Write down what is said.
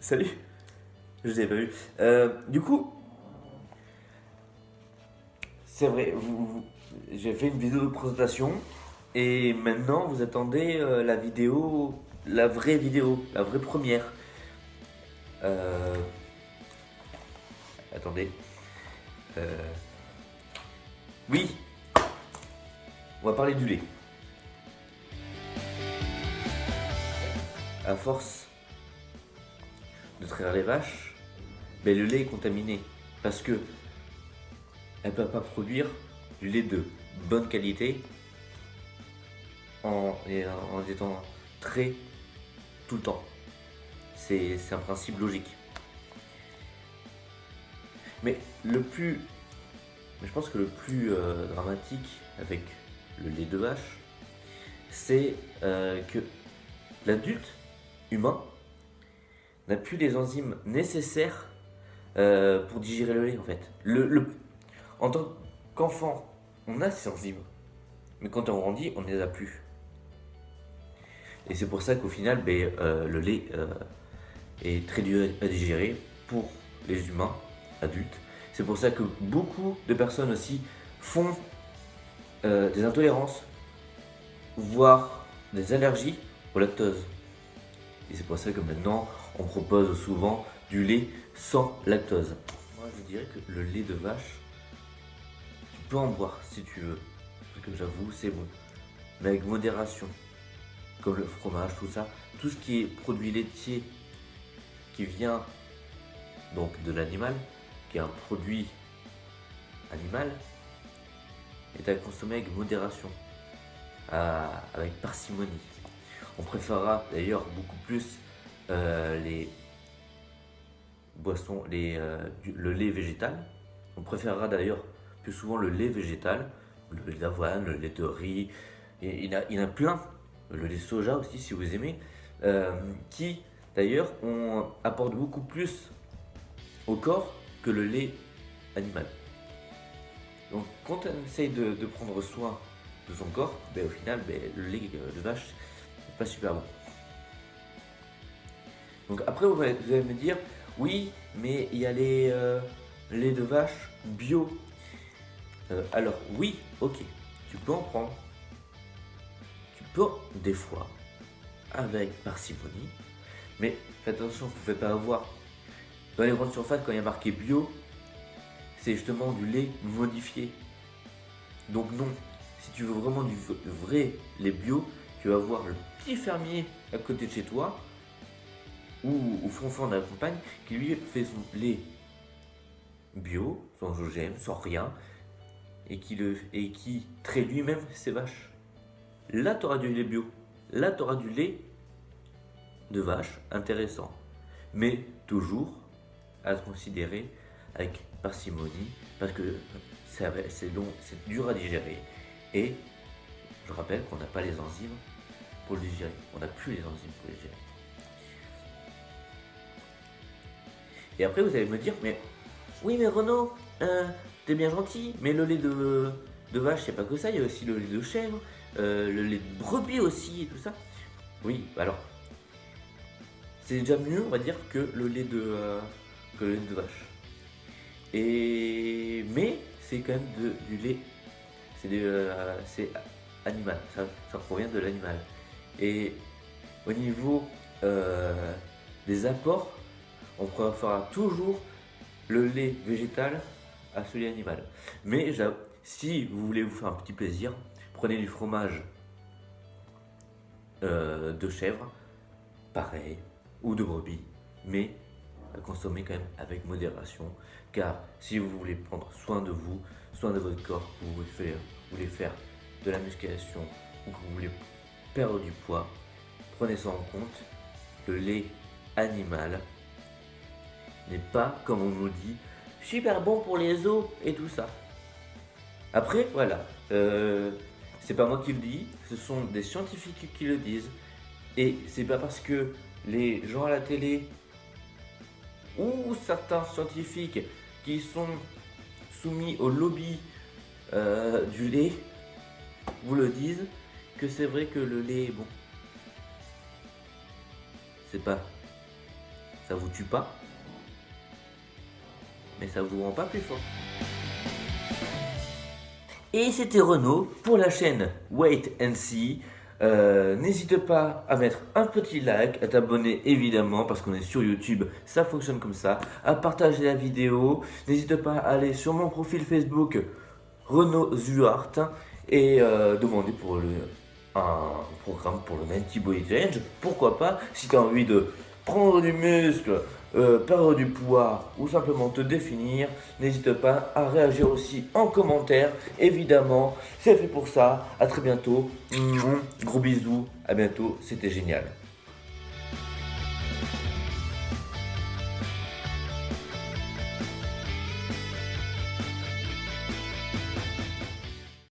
Salut, je vous avais pas vu. Du coup, c'est vrai, j'ai fait une vidéo de présentation et maintenant vous attendez la vidéo, la vraie vidéo, la vraie première. Euh, attendez. Euh, oui, on va parler du lait. À force de traire les vaches, ben, le lait est contaminé parce que elle ne peut pas produire du lait de bonne qualité en étant trait tout le temps. C'est un principe logique. Mais je pense que le plus dramatique avec le lait de vache, c'est que l'adulte humain n'a plus les enzymes nécessaires pour digérer le lait en fait. En tant qu'enfant, on a ces enzymes, mais quand on grandit, on ne les a plus. Et c'est pour ça qu'au final, le lait est très dur à digérer pour les humains adultes. C'est pour ça que beaucoup de personnes aussi font des intolérances, voire des allergies au lactose. Et c'est pour ça que maintenant, on propose souvent du lait sans lactose. Moi, je dirais que le lait de vache, tu peux en boire si tu veux. Parce que j'avoue, c'est bon. Mais avec modération. Comme le fromage, tout ça. Tout ce qui est produit laitier qui vient donc de l'animal, qui est un produit animal, est à consommer avec modération, avec parcimonie. On préférera d'ailleurs beaucoup plus les boissons, le lait végétal. On préférera d'ailleurs plus souvent le lait végétal, le lait d'avoine, le lait de riz, et il y en a plein, le lait de soja aussi si vous aimez, qui d'ailleurs apporte beaucoup plus au corps que le lait animal. Donc quand on essaye de prendre soin de son corps, au final le lait de vache n'est pas super bon. Donc après vous allez me dire, oui mais il y a les laits de vache bio. Alors oui, ok, tu peux en prendre. Tu peux des fois, avec parcimonie, mais faites attention, vous ne pouvez pas avoir. Dans les grandes surfaces, quand il y a marqué bio, c'est justement du lait modifié. Donc non, si tu veux vraiment du vrai lait bio, tu vas voir le petit fermier à côté de chez toi ou au fond de la campagne qui lui fait son lait bio, sans OGM, sans rien, et qui traite lui-même ses vaches. Là, tu auras du lait bio. Là, tu auras du lait de vache intéressant. Mais toujours à se considérer avec parcimonie parce que c'est long, c'est dur à digérer. Et je rappelle qu'on n'a pas les enzymes pour le digérer. On n'a plus les enzymes pour le digérer. Et après, vous allez me dire, mais oui, mais Renaud, t'es bien gentil, mais le lait de vache, c'est pas que ça, il y a aussi le lait de chèvre, le lait de brebis aussi, et tout ça. Oui, alors, c'est déjà mieux, on va dire, que que le lait de vache. Mais c'est quand même du lait, c'est animal, ça provient de l'animal. Et au niveau des apports, on préférera toujours le lait végétal à celui animal. Mais si vous voulez vous faire un petit plaisir, prenez du fromage de chèvre, pareil, ou de brebis, mais à consommer quand même avec modération, car si vous voulez prendre soin de vous, soin de votre corps, que vous voulez faire de la musculation ou que vous voulez perdre du poids, prenez ça en compte. Le lait animal n'est pas, comme on nous dit, super bon pour les os et tout ça. Après, voilà, c'est pas moi qui le dis, ce sont des scientifiques qui le disent. Et c'est pas parce que les gens à la télé ou certains scientifiques qui sont soumis au lobby du lait vous le disent que c'est vrai que le lait est bon. C'est pas ça vous tue pas, mais ça vous rend pas plus fort. Et c'était Renaud pour la chaîne Wait and See. N'hésite pas à mettre un petit like, à t'abonner évidemment parce qu'on est sur YouTube, ça fonctionne comme ça, à partager la vidéo. N'hésite pas à aller sur mon profil Facebook Renaud Zuart et demander pour un programme pour le 90 Body Challenge. Pourquoi pas, si tu as envie de prendre du muscle, perdre du poids ou simplement te définir, n'hésite pas à réagir aussi en commentaire. Évidemment, c'est fait pour ça. À très bientôt. Gros bisous. À bientôt. C'était génial.